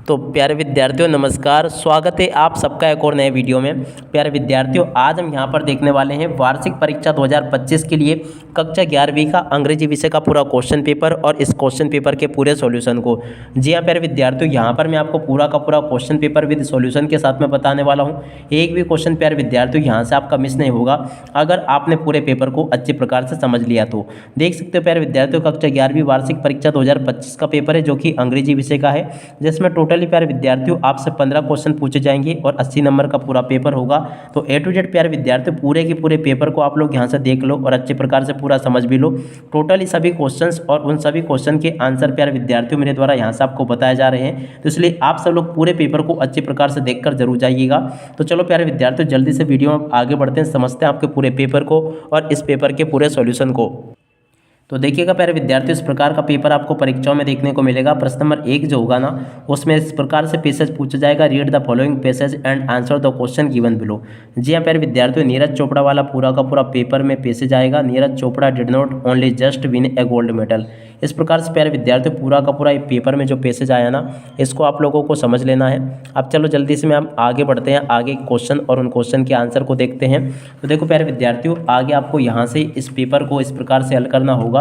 तो प्यारे विद्यार्थियों नमस्कार, स्वागत है आप सबका एक और नए वीडियो में। प्यारे विद्यार्थियों, आज हम यहाँ पर देखने वाले हैं वार्षिक परीक्षा 2025 के लिए कक्षा 11वीं का अंग्रेजी विषय का पूरा क्वेश्चन पेपर और इस क्वेश्चन पेपर के पूरे सॉल्यूशन को। जी हाँ प्यारे विद्यार्थियों, यहाँ पर मैं आपको पूरा का पूरा क्वेश्चन पेपर विद सॉल्यूशन के साथ में बताने वाला हूँ। एक भी क्वेश्चन प्यारे विद्यार्थियों यहाँ से आपका मिस नहीं होगा अगर आपने पूरे पेपर को अच्छे प्रकार से समझ लिया तो। देख सकते हो प्यारे विद्यार्थियों, कक्षा 11वीं वार्षिक परीक्षा 2025 का पेपर है जो कि अंग्रेजी विषय का है, जिसमें टोटली प्यारे विद्यार्थियों आपसे 15 क्वेश्चन पूछे जाएंगे और 80 नंबर का पूरा पेपर होगा। तो ए टू जेड प्यारे विद्यार्थियों पूरे के पूरे पेपर को आप लोग यहाँ से देख लो और अच्छे प्रकार से पूरा समझ भी लो। टोटली सभी क्वेश्चंस और उन सभी क्वेश्चन के आंसर प्यारे विद्यार्थियों मेरे द्वारा यहाँ से आपको बताए जा रहे हैं, तो इसलिए आप सब लोग पूरे पेपर को अच्छे प्रकार से देखकर जरूर जाइएगा। तो चलो प्यारे विद्यार्थियों जल्दी से वीडियो में आगे बढ़ते हैं, समझते हैं आपके पूरे पेपर को और इस पेपर के पूरे सॉल्यूशन को। तो देखिएगा प्यारे विद्यार्थियों, इस प्रकार का पेपर आपको परीक्षाओं में देखने को मिलेगा। प्रश्न नंबर 1 जो होगा ना, उसमें इस प्रकार से पैसेज पूछा जाएगा, read the following passage and answer the question given below. जी हाँ प्यारे विद्यार्थियों, नीरज चोपड़ा वाला पूरा का पूरा पेपर में पैसेज आएगा, Neeraj Chopra did not only just win A gold medal. इस प्रकार से प्यारे विद्यार्थियों पूरा का पूरा पेपर में जो पैसेज आया ना, इसको आप लोगों को समझ लेना है। अब चलो जल्दी से हम आगे बढ़ते हैं, आगे क्वेश्चन और उन क्वेश्चन के आंसर को देखते हैं। तो देखो प्यारे विद्यार्थियों, आगे आपको यहाँ से इस पेपर को इस प्रकार से हल करना होगा।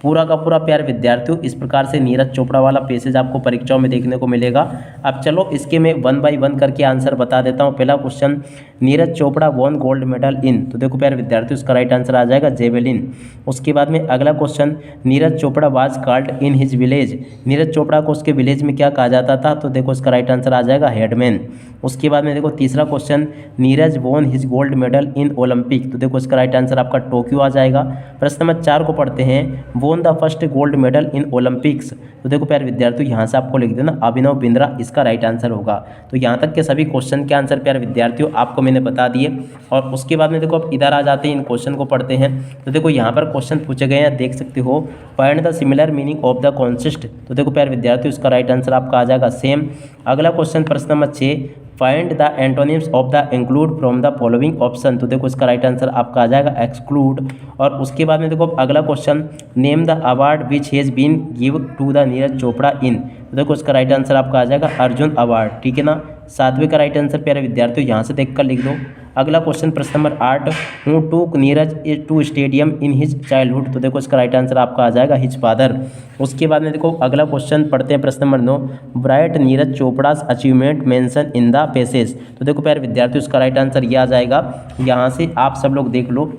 पूरा का पूरा प्यारे विद्यार्थियों इस प्रकार से नीरज चोपड़ा वाला पैसेज आपको परीक्षाओं में देखने को मिलेगा। अब चलो इसके मैं 1 बाय 1 करके आंसर बता देता हूँ। पहला question, Neeraj Chopra won gold medal इन। तो देखो प्यारे विद्यार्थियों इसका राइट आंसर आ जाएगा जेवेलिन। उसके बाद में अगला question, Neeraj Chopra was called in his village. Neeraj Chopra को उसके विलेज में क्या कहा जाता था? तो देखो इसका राइट आंसर आ जाएगा हेडमैन। उसके बाद में देखो तीसरा question, Neeraj won his gold medal in Olympic. तो देखो इसका राइट आंसर आपका टोक्यो आ जाएगा। प्रश्न नंबर 4 को पढ़ते हैं, won the first gold medal in Olympics. तो देखो प्यारे विद्यार्थियों यहाँ से आपको लिख देना अभिनव बिंद्रा, इसका राइट आंसर होगा। तो यहाँ तक के सभी क्वेश्चन के आंसर प्यारे विद्यार्थियों आपको मैंने बता दिए। और उसके बाद में देखो अब इधर आ जाते हैं, इन क्वेश्चन को पढ़ते हैं। तो देखो यहाँ पर क्वेश्चन पूछे गए हैं, देख सकते हो, find the similar meaning of the consist. तो देखो प्यारे विद्यार्थियों इसका राइट आंसर आपका आ जाएगा सेम। अगला क्वेश्चन प्रश्न number 6, find the antonyms of the include from the following option. तो देखो इसका राइट आंसर आपका आ जाएगा एक्सक्लूड। और उसके बाद में देखो अगला question, name the award which has been give to the Neeraj Chopra in. तो देखो इसका राइट आंसर आपका आ जाएगा अर्जुन अवार्ड, ठीक है ना। 7वें का राइट आंसर प्यारे विद्यार्थियों यहाँ से देखकर लिख दो। अगला क्वेश्चन प्रश्न number 8, who took Neeraj to stadium in his childhood. तो देखो इसका राइट आंसर आपका आ जाएगा हिज फादर। उसके बाद में देखो अगला क्वेश्चन पढ़ते हैं, प्रश्न number 9, bright Neeraj Chopra's achievement mention in the passage. तो देखो प्यारे विद्यार्थियों इसका राइट आंसर ये आ जाएगा। यहाँ से आप सब लोग देख लो,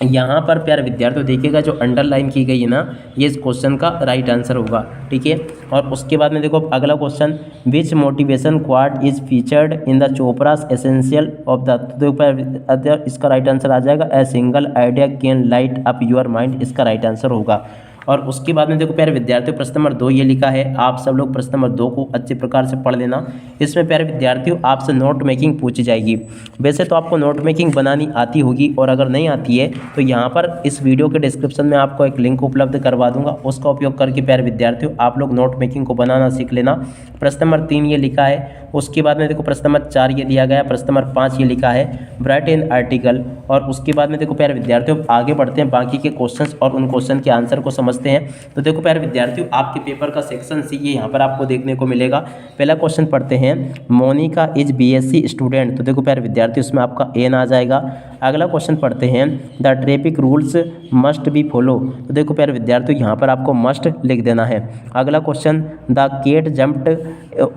यहाँ पर प्यारे विद्यार्थियों देखिएगा जो अंडरलाइन की गई है ना, ये इस क्वेश्चन का राइट आंसर होगा, ठीक है। और उसके बाद में देखो अगला question, which motivation quad is featured in the Chopra's essential of the. तो देखो इसका राइट आंसर आ जाएगा a single idea can light up your mind, इसका राइट आंसर होगा। और उसके बाद में देखो प्यारे विद्यार्थियों प्रश्न नंबर 2 ये लिखा है, आप सब लोग प्रश्न नंबर 2 को अच्छे प्रकार से पढ़ लेना। इसमें प्यारे विद्यार्थियों आपसे नोट मेकिंग पूछी जाएगी। वैसे तो आपको नोट मेकिंग बनानी आती होगी, और अगर नहीं आती है तो यहाँ पर इस वीडियो के डिस्क्रिप्शन में आपको एक लिंक उपलब्ध करवा दूंगा, उसका उपयोग करके प्यारे विद्यार्थियों आप लोग नोट मेकिंग को बनाना सीख लेना। प्रश्न नंबर 3 ये लिखा है। उसके बाद में देखो प्रश्न नंबर 4 ये दिया गया, प्रश्न नंबर 5 ये लिखा है, राइट एन आर्टिकल। और उसके बाद में देखो प्यारे विद्यार्थियों आगे बढ़ते हैं, बाकी के क्वेश्चंस और उन क्वेश्चन के आंसर को समझते हैं। तो देखो प्यारे विद्यार्थियों आपके पेपर का सेक्शन सी ये यहाँ पर आपको देखने को मिलेगा। पहला क्वेश्चन पढ़ते हैं, मोनिका इज बीएससी स्टूडेंट। तो देखो प्यारे विद्यार्थियों इसमें आपका एन आ जाएगा। अगला क्वेश्चन पढ़ते हैं, the traffic rules must be follow. तो देखो प्यारे विद्यार्थियों यहाँ पर आपको मस्ट लिख देना है। अगला question, the cat jumped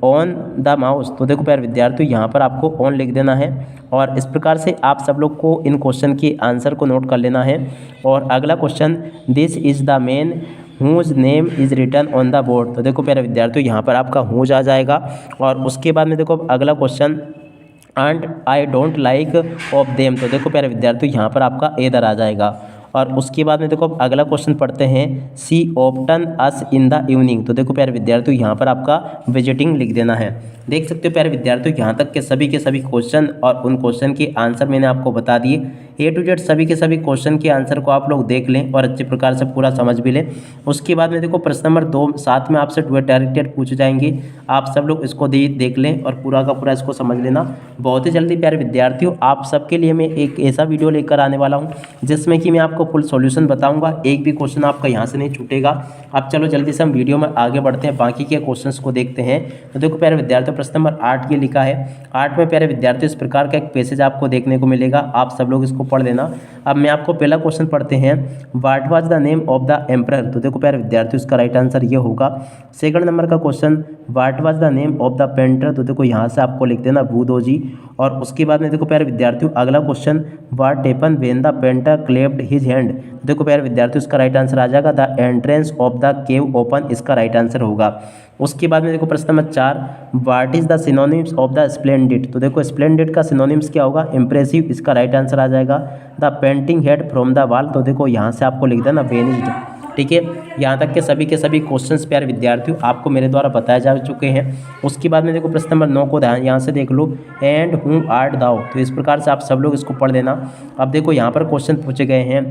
on the mouse. तो देखो प्यारे विद्यार्थियों यहाँ पर आपको ऑन लिख देना है। और इस प्रकार से आप सब लोग को इन क्वेश्चन के आंसर को नोट कर लेना है। और अगला question, this is the man whose name is written on the board. तो देखो प्यारे विद्यार्थियों यहाँ पर आपका हुज आ जाएगा। और उसके बाद में देखो अगला question, and I don't like of them. तो देखो प्यारे विद्यार्थियों यहाँ पर आपका इधर आ जाएगा। और उसके बाद में देखो अगला क्वेश्चन पढ़ते हैं, सी ऑप्टन अस इन द इवनिंग। तो देखो प्यारे विद्यार्थियों यहाँ पर आपका विजिटिंग लिख देना है। देख सकते हो प्यारे विद्यार्थियों यहाँ तक के सभी क्वेश्चन और उन क्वेश्चन के आंसर मैंने आपको बता दिए। ए टू जेड सभी के सभी क्वेश्चन के आंसर को आप लोग देख लें और अच्छे प्रकार से पूरा समझ भी लें। उसके बाद में देखो प्रश्न नंबर 2 साथ में आपसे डायरेक्टेड पूछे जाएंगे, आप सब लोग इसको देख लें और पूरा का पूरा इसको समझ लेना। बहुत ही जल्दी प्यारे विद्यार्थियों आप सबके लिए मैं एक ऐसा वीडियो लेकर आने वाला हूँ जिसमें कि मैं आपको फुल सॉल्यूशन बताऊंगा, एक भी क्वेश्चन आपका यहाँ से नहीं छूटेगा। अब चलो जल्दी से हम वीडियो में आगे बढ़ते हैं, बाकी के क्वेश्चंस को देखते हैं। तो देखो प्यारे विद्यार्थियों प्रश्न नंबर 8 ये लिखा है। 8 में प्यारे विद्यार्थियों इस प्रकार का एक पैसेज आपको देखने को मिलेगा, आप सब लोग इसको पढ़ लेना। अब मैं आपको पहला क्वेश्चन पढ़ते हैं, what was the name of the emperor. तो देखो प्यारे विद्यार्थियों इसका राइट आंसर ये होगा। सेकंड नंबर का question, what was the name of the painter. तो देखो यहाँ से आपको लिख देना भूदोजी। और उसके बाद में देखो प्यारे विद्यार्थियों अगला question, what happened when the painter clapped his hand. देखो प्यारे विद्यार्थियों इसका राइट आंसर आ जाएगा the entrance of the cave open, इसका राइट आंसर होगा। उसके बाद में देखो प्रश्न नंबर 4, what is the synonyms of the splendid. तो देखो स्प्लेंडिड का सिनोनिम्स क्या होगा, इंप्रेसिव, इसका राइट आंसर आ जाएगा the painting head from the wall. तो देखो यहाँ से आपको लिख देना वेनिस्ड। ठीक है, यहाँ तक के सभी क्वेश्चंस प्यारे विद्यार्थियों आपको मेरे द्वारा बताए जा चुके हैं। उसके बाद में देखो प्रश्न नंबर 9 को ध्यान यहाँ से देख लो, एंड हूम आर्ट दाओ। तो इस प्रकार से आप सब लोग इसको पढ़ लेना। अब देखो यहाँ पर क्वेश्चन पूछे गए हैं,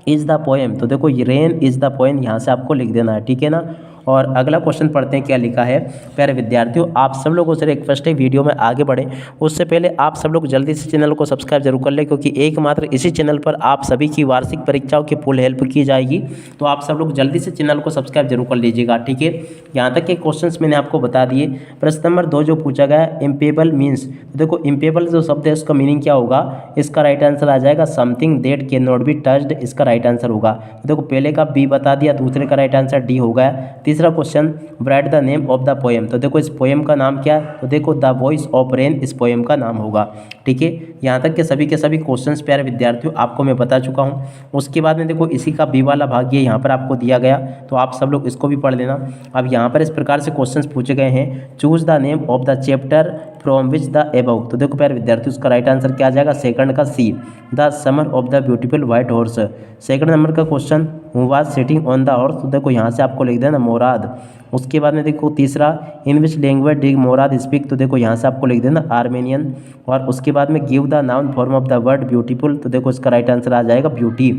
इज़ द पोएम। तो देखो रेन इज़ द पोएम यहाँ से आपको लिख देना है, ठीक है ना। और अगला क्वेश्चन पढ़ते हैं क्या लिखा है। प्यारे विद्यार्थियों आप सब लोगों से रिक्वेस्ट है वीडियो में आगे बढ़ें उससे पहले आप सब लोग जल्दी से चैनल को सब्सक्राइब जरूर कर लें, क्योंकि एकमात्र इसी चैनल पर आप सभी की वार्षिक परीक्षाओं की फुल हेल्प की जाएगी। तो आप सब लोग जल्दी से चैनल को सब्सक्राइब जरूर कर लीजिएगा, ठीक है। यहाँ तक के क्वेश्चन मैंने आपको बता दिए। प्रश्न नंबर 2 जो पूछा गया इम्पेबल मीन्स। तो देखो इम्पेबल जो शब्द है उसका मीनिंग क्या होगा, इसका राइट आंसर आ जाएगा something that can not be touched, इसका राइट आंसर होगा। तो देखो पहले का बी बता दिया, दूसरे का राइट आंसर डी हो गया। तीसरा question, right the name of the poem. तो देखो इस पोएम का नाम क्या है, तो देखो द वॉइस ऑफ रेन इस पोएम का नाम होगा, ठीक है। यहाँ तक के सभी क्वेश्चंस प्यारे विद्यार्थियों आपको मैं बता चुका हूँ। उसके बाद में देखो इसी का बी वाला भाग ये यहाँ पर आपको दिया गया, तो आप सब लोग इसको भी पढ़ लेना। अब यहाँ पर इस प्रकार से क्वेश्चंस पूछे गए हैं, choose the name of the chapter from which the above. तो देखो प्यारे विद्यार्थियों उसका राइट आंसर क्या आ जाएगा, सेकंड का C, the summer of the beautiful white horse. Second नंबर का question, who was sitting on the horse. तो देखो यहाँ से आपको लिख देना मोराद। उसके बाद में देखो तीसरा, इन which language did Morad speak. तो देखो यहाँ से आपको लिख देना आर्मेनियन। और उसके बाद में give the noun form of the word beautiful. तो देखो इसका राइट आंसर आ जाएगा ब्यूटी।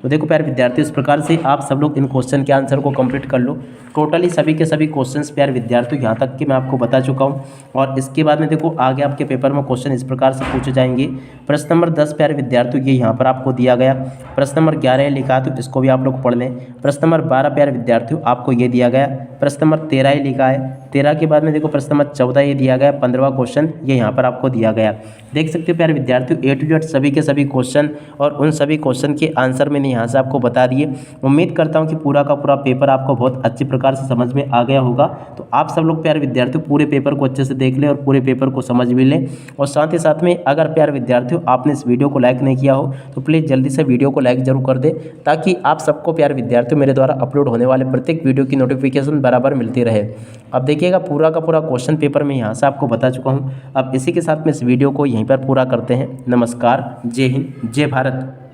तो देखो प्यारे विद्यार्थी इस प्रकार से आप सब लोग इन क्वेश्चन के आंसर को कंप्लीट कर लो। टोटली सभी के सभी क्वेश्चंस प्यारे विद्यार्थियों यहाँ तक कि मैं आपको बता चुका हूँ। और इसके बाद में देखो आगे आपके पेपर में क्वेश्चन इस प्रकार से पूछे जाएंगे। प्रश्न नंबर 10 प्यारे विद्यार्थियों ये यहाँ पर आपको दिया गया। प्रश्न नंबर 11 लिखा, तो इसको भी आप लोग पढ़ लें। प्रश्न नंबर 12 प्यारे विद्यार्थियों आपको ये दिया गया। प्रश्न नंबर 13 ही लिखा है। 13 के बाद में देखो प्रश्न नंबर 14 ये दिया गया। 15वां क्वेश्चन ये यहाँ पर आपको दिया गया। देख सकते हो प्यारे विद्यार्थियों ए टू जेड सभी के सभी क्वेश्चन और उन सभी क्वेश्चन के आंसर मैंने यहाँ से आपको बता दिए। उम्मीद करता हूँ कि पूरा का पूरा पेपर आपको बहुत अच्छे प्रकार से समझ में आ गया होगा। तो आप सब लोग प्यारे विद्यार्थियों पूरे पेपर को अच्छे से देख लें और पूरे पेपर को समझ भी लें। और साथ ही साथ में अगर प्यारे विद्यार्थियों आपने इस वीडियो को लाइक नहीं किया हो तो प्लीज़ जल्दी से वीडियो को लाइक जरूर कर दें, ताकि आप सबको प्यारे विद्यार्थियों मेरे द्वारा अपलोड होने वाले प्रत्येक वीडियो की नोटिफिकेशन बराबर मिलती रहे। अब देखिएगा पूरा का पूरा क्वेश्चन पेपर मैं यहाँ से आपको बता चुका हूँ। अब इसी के साथ में इस वीडियो को यहीं पर पूरा करते हैं। नमस्कार, जय हिंद, जय भारत।